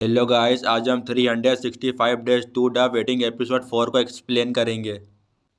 Hello guys, आज हम 365 days to the wedding episode 4 को एक्सप्लेन करेंगे।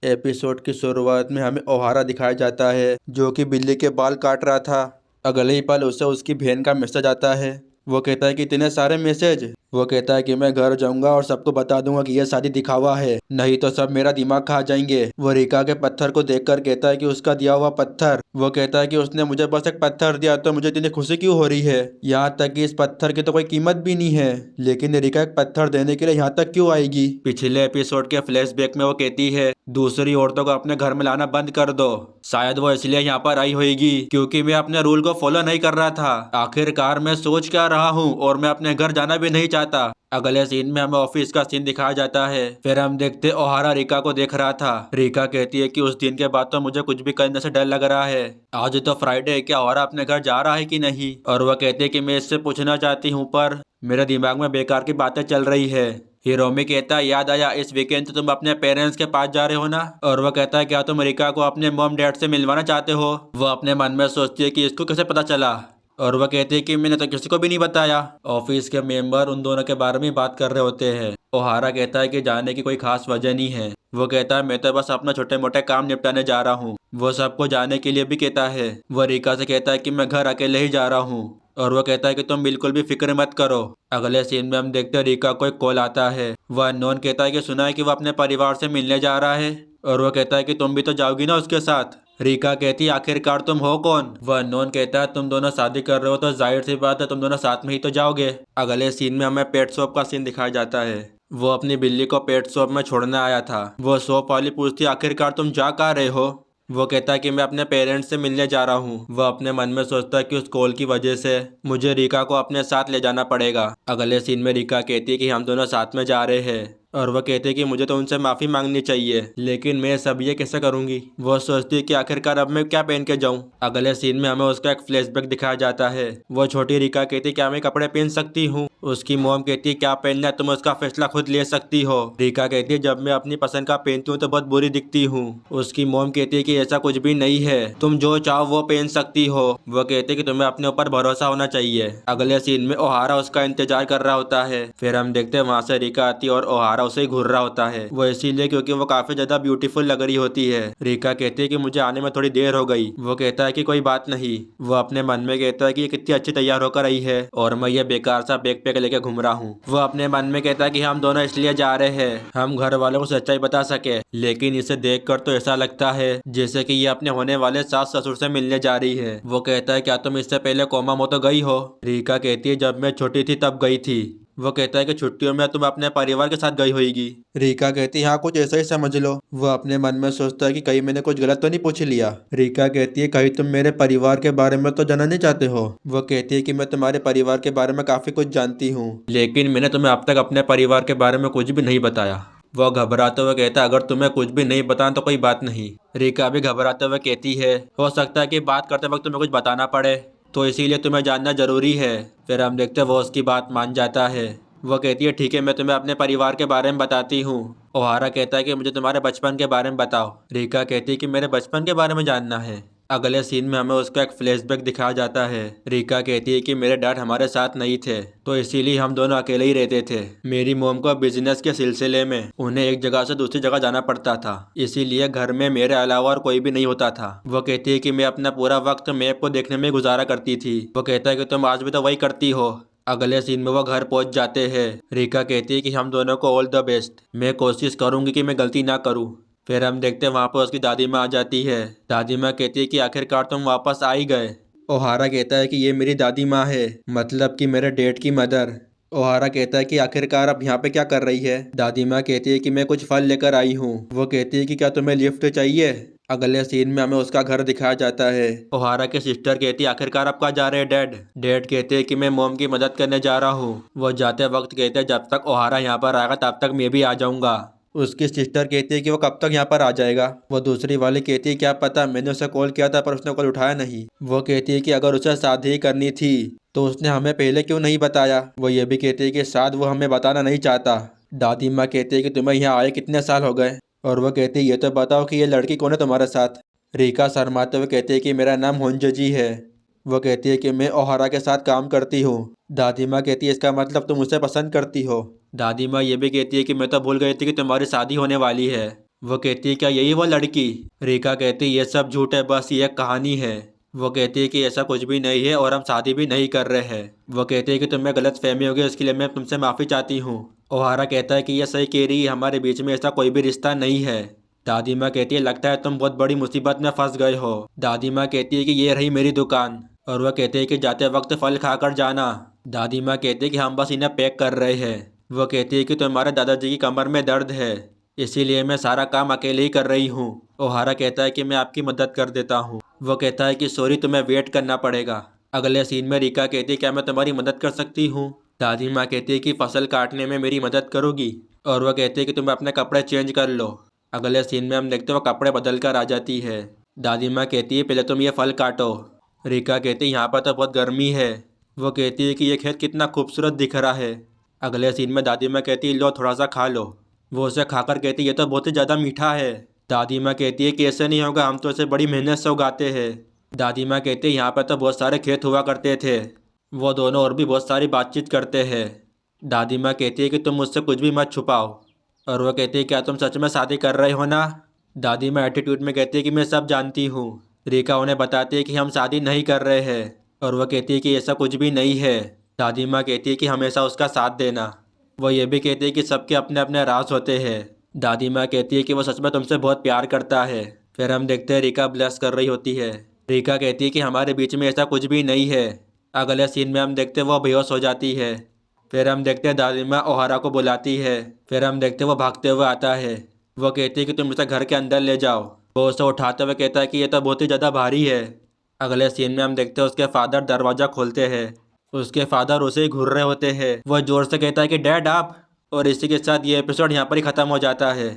एपिसोड की शुरुआत में हमें ओहारा दिखाया जाता है जो कि बिल्ली के बाल काट रहा था। अगले ही पल उसे उसकी बहन का मैसेज आता है। वो कहता है कि इतने सारे मैसेज। वो कहता है कि मैं घर जाऊंगा और सबको बता दूंगा कि यह शादी दिखावा है, नहीं तो सब मेरा दिमाग खा जाएंगे। वो रिका के पत्थर को देखकर कहता है कि उसका दिया हुआ पत्थर। वो कहता है कि उसने मुझे बस एक पत्थर दिया तो मुझे इतनी खुशी क्यों हो रही है, यहाँ तक कि इस पत्थर की तो कोई कीमत भी नहीं है, लेकिन रिका एक पत्थर देने के लिए यहाँ तक क्यों आएगी। पिछले एपिसोड के फ्लैशबैक में वो कहती है दूसरी औरतों को अपने घर में लाना बंद कर दो। शायद वो इसलिए यहाँ पर आई होगी क्योंकि मैं अपने रूल को फॉलो नहीं कर रहा था। आखिरकार मैं सोच क्या रहा हूँ और मैं अपने घर जाना भी नहीं चाहता। अगले सीन में हमें ऑफिस का सीन दिखाया जाता है। फिर हम देखते ओहारा रिका को देख रहा था। रिका कहती है कि उस दिन के बाद तो मुझे कुछ भी करने से डर लग रहा है। आज तो फ्राइडे है, क्या ओहारा अपने घर जा रहा है कि नहीं। और वह कहती है कि मैं इससे पूछना चाहती हूँ पर मेरे दिमाग में बेकार की बातें चल रही है। हिरोमी कहता है याद आया, इस वीकेंड तो तुम अपने पेरेंट्स के पास जा रहे हो ना। और वह कहता है क्या तुम रिका को अपने मॉम डैड से मिलवाना चाहते हो। वह अपने मन में सोचती है कि इसको कैसे पता चला। और वह कहती है कि मैंने तो किसी को भी नहीं बताया। ऑफिस के मेंबर उन दोनों के बारे में बात कर रहे होते हैं। ओहारा कहता है कि जाने की कोई खास वजह नहीं है। वो कहता है मैं तो बस अपना छोटे मोटे काम निपटाने जा रहा हूँ। वो सबको जाने के लिए भी कहता है। वह रिका से कहता है कि मैं घर अकेले ही जा रहा हूँ। और वह कहता है कि तुम बिल्कुल भी फिक्र मत करो। अगले सीन में हम देखते हैं रिका को एक कॉल आता है। वह अननोन कहता है कि सुना है कि वह अपने परिवार से मिलने जा रहा है। और वह कहता है कि तुम भी तो जाओगी ना उसके साथ। रिका कहती है आखिरकार तुम हो कौन। वह अननोन कहता है तुम दोनों शादी कर रहे हो तो जाहिर सी बात है तुम दोनों साथ में ही तो जाओगे। अगले सीन में हमें पेट शॉप का सीन दिखाया जाता है। वो अपनी बिल्ली को पेट शॉप में छोड़ने आया था। वो शॉप वाली पूछती आखिरकार तुम जा कहाँ रहे हो। वो कहता है कि मैं अपने पेरेंट्स से मिलने जा रहा हूँ। वह अपने मन में सोचता है कि उस कॉल की वजह से मुझे रिका को अपने साथ ले जाना पड़ेगा। अगले सीन में रिका कहती है कि हम दोनों साथ में जा रहे हैं। और वह कहते हैं कि मुझे तो उनसे माफ़ी मांगनी चाहिए, लेकिन मैं सब ये कैसे करूंगी। वो सोचती है कि आखिरकार अब मैं क्या पहन के जाऊं। अगले सीन में हमें उसका एक फ्लैशबैक दिखाया जाता है। वो छोटी रिका कहती है क्या मैं कपड़े पहन सकती हूँ। उसकी मॉम कहती है क्या पहनना है तुम उसका फैसला खुद ले सकती हो। रिका कहती है जब मैं अपनी पसंद का पहनती हूँ तो बहुत बुरी दिखती हूँ। उसकी मॉम कहती है कि ऐसा कुछ भी नहीं है, तुम जो चाहो वो पहन सकती हो। वो कहते हैं कि तुम्हें अपने ऊपर भरोसा होना चाहिए। अगले सीन में ओहारा उसका इंतजार कर रहा होता है। फिर हम देखते हैं वहाँ से रिका आती है और ओहारा उसे ही घूर रहा होता है। वो इसीलिए क्योंकि वो काफी ज्यादा ब्यूटीफुल लग रही होती है। रिका कहती है कि मुझे आने में थोड़ी देर हो गई। वो कहता है कि कोई बात नहीं। वो अपने मन में कहता है कि ये कितनी अच्छी तैयार होकर आई है और मैं ये बेकार सा बैग पैक लेके घूम रहा हूँ। वो अपने मन में कहता है कि हम दोनों इसलिए जा रहे हैं हम घर वालों को सच्चाई बता सके, लेकिन इसे देख कर तो ऐसा लगता है जैसे की ये अपने होने वाले सास ससुर से मिलने जा रही है। वो कहता है क्या तुम इससे पहले कोमा मो तो गई हो। रिका कहती है जब मैं छोटी थी तब गई थी। वो कहता है कि छुट्टियों में तुम अपने परिवार के साथ गई होगी। रिका कहती है हाँ कुछ ऐसा ही समझ लो। वो अपने मन में सोचता है कि कहीं मैंने कुछ गलत तो नहीं पूछ लिया। रिका कहती है कहीं तुम मेरे परिवार के बारे में तो जानना नहीं चाहते हो। वो कहती है कि मैं तुम्हारे परिवार के बारे में काफी कुछ जानती हूँ, लेकिन मैंने तुम्हें अब तक अपने परिवार के बारे में कुछ भी नहीं बताया। वो घबराते हुए कहता है अगर तुम्हें कुछ भी नहीं बताना तो कोई बात नहीं। रिका भी घबराते हुए कहती है हो सकता है कि बात करते वक्त तुम्हें कुछ बताना पड़े, तो इसीलिए तुम्हें जानना जरूरी है। फिर हम देखते हैं वो उसकी बात मान जाता है। वो कहती है ठीक है मैं तुम्हें अपने परिवार के बारे में बताती हूँ। ओहारा कहता है कि मुझे तुम्हारे बचपन के बारे में बताओ। रिका कहती है कि मेरे बचपन के बारे में जानना है। अगले सीन में हमें उसका एक फ्लैशबैक दिखाया जाता है। रिका कहती है कि मेरे डैड हमारे साथ नहीं थे तो इसीलिए हम दोनों अकेले ही रहते थे। मेरी मोम को बिजनेस के सिलसिले में उन्हें एक जगह से दूसरी जगह जाना पड़ता था, इसीलिए घर में मेरे अलावा और कोई भी नहीं होता था। वो कहती है कि मैं अपना पूरा वक्त मैप को देखने में गुजारा करती थी। वो कहता है कि तुम आज भी तो वही करती हो। अगले सीन में वो घर पहुंच जाते हैं। रिका कहती है कि हम दोनों को ऑल द बेस्ट, मैं कोशिश करूंगी कि मैं गलती ना करूं। फिर हम देखते हैं वहाँ पर उसकी दादी माँ आ जाती है। दादी माँ कहती है कि आखिरकार तुम वापस आ ही गए। ओहारा कहता है कि ये मेरी दादी माँ है, मतलब कि मेरे डैड की मदर। ओहारा कहता है कि आखिरकार अब यहाँ पे क्या कर रही है। दादी माँ कहती है कि मैं कुछ फल लेकर आई हूँ। वो कहती है कि क्या तुम्हें लिफ्ट चाहिए। अगले सीन में हमें उसका घर दिखाया जाता है। ओहारा के सिस्टर कहती है आखिरकार आप कहाँ जा रहे हैं डैड। डैड कहते हैं कि मैं मॉम की मदद करने जा रहा हूँ। वो जाते वक्त कहते हैं जब तक ओहारा यहाँ पर आएगा तब तक मैं भी आ जाऊंगा। उसकी सिस्टर कहती है कि वो कब तक यहाँ पर आ जाएगा। वो दूसरी वाली कहती है क्या पता, मैंने उसे कॉल किया था पर उसने कॉल उठाया नहीं। वो कहती है कि अगर उसे शादी ही करनी थी तो उसने हमें पहले क्यों नहीं बताया। वो ये भी कहती है कि शायद वो हमें बताना नहीं चाहता। दादी माँ कहती है कि तुम्हें यहाँ आए कितने साल हो गए। और वो कहती है ये तो बताओ कि ये लड़की कौन है तुम्हारे साथ। रीका शर्माते हुए कहती है कि मेरा नाम होंजो जी है। वो कहती है कि मैं ओहारा के साथ काम करती हूँ। दादी माँ कहती है इसका मतलब तुम मुझसे पसंद करती हो। दादी माँ ये भी कहती है कि मैं तो भूल गई थी कि तुम्हारी शादी होने वाली है। वो कहती है क्या यही वो लड़की? रिका कहती है ये सब झूठ है, बस ये एक कहानी है। वो कहती है कि ऐसा कुछ भी नहीं है और हम शादी भी नहीं कर रहे हैं। वो कहती है कि तुम्हें गलत फहमी हो गई, उसके लिए मैं तुमसे माफ़ी चाहती हूँ। ओहारा कहता है कि यह सही कह रही है, हमारे बीच में ऐसा कोई भी रिश्ता नहीं है। दादी माँ कहती है लगता है तुम बहुत बड़ी मुसीबत में फंस गए हो। दादी माँ कहती है कि ये रही मेरी दुकान, और वह कहते हैं कि जाते वक्त फल खाकर जाना। दादी माँ कहती है कि हम बस इन्हें पैक कर रहे हैं। वो कहती है कि तुम्हारे दादाजी की कमर में दर्द है, इसीलिए मैं सारा काम अकेले ही कर रही हूँ। ओहारा कहता है कि मैं आपकी मदद कर देता हूँ। वो कहता है कि सॉरी, तुम्हें वेट करना पड़ेगा। अगले सीन में रिका कहती है क्या मैं तुम्हारी मदद कर सकती हूँ? दादी माँ कहती है कि फसल काटने में मेरी मदद करोगी? और वह कहती है कि तुम अपने कपड़े चेंज कर लो। अगले सीन में हम देखते हो कपड़े बदल कर आ जाती है। दादी माँ कहती है पहले तुम ये फल काटो। रिका कहती है यहाँ पर तो बहुत गर्मी है। वो कहती है कि ये खेत कितना खूबसूरत दिख रहा है। अगले सीन में दादी माँ कहती है लो थोड़ा सा खा लो। वो उसे खाकर कहती है ये तो बहुत ही ज़्यादा मीठा है। दादी माँ कहती है कि ऐसे नहीं होगा, हम तो इसे बड़ी मेहनत से उगाते हैं। दादी माँ कहती है यहाँ पर तो बहुत सारे खेत हुआ करते थे। वो दोनों और भी बहुत सारी बातचीत करते हैं। दादी माँ कहती है कि तुम मुझसे कुछ भी मत छुपाओ। और वो कहती है क्या तुम सच में शादी कर रहे हो ना? दादी माँ एटीट्यूड में कहती है कि मैं सब जानती हूँ। रिका उन्हें बताती है कि हम शादी नहीं कर रहे हैं। और वह कहती है कि ऐसा कुछ भी नहीं है। दादी माँ कहती है कि हमेशा उसका साथ देना। वो ये भी कहती है कि सबके अपने अपने राज होते हैं। दादी माँ कहती है कि वो सच में तुमसे बहुत प्यार करता है। फिर हम देखते हैं रिका ब्लेस कर रही होती है। रिका कहती है कि हमारे बीच में ऐसा कुछ भी नहीं है। अगले सीन में हम देखते हैं वो बेहोश हो जाती है। फिर हम देखते हैं दादी माँ ओहारा को बुलाती है। फिर हम देखते हैं वो भागते हुए आता है। वो कहती है कि तुम इसे घर के अंदर ले जाओ। वो उसे उठाते हुए कहता है कि ये तो बहुत ही ज़्यादा भारी है। अगले सीन में हम देखते हैं उसके फादर दरवाज़ा खोलते हैं। उसके फादर उसे ही घूर रहे होते हैं। वह जोर से कहता है कि डैड आप। और इसी के साथ ये एपिसोड यहाँ पर ही ख़त्म हो जाता है।